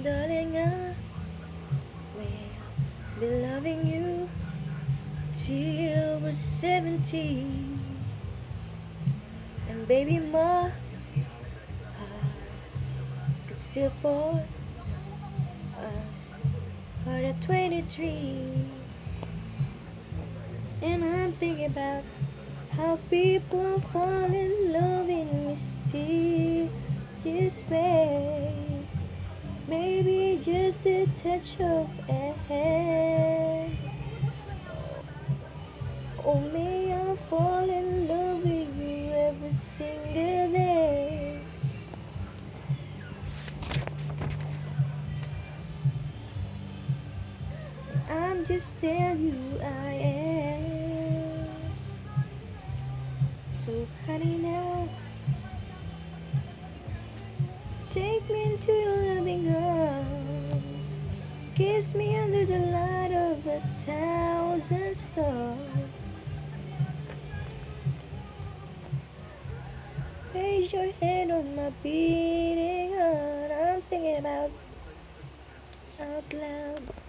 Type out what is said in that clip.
darling, I will be loving you till we're 70. And baby, my heart could still for us heart at 23. And I'm thinking about how people fall in love in mysterious ways. Maybe just a touch of a hand. Or may I fall in love with you every single day. I'm just telling you I am. So honey now, take me into your loving arms. Kiss me under the light of 1,000 stars. Place your hand on my beating heart. I'm thinking about out loud.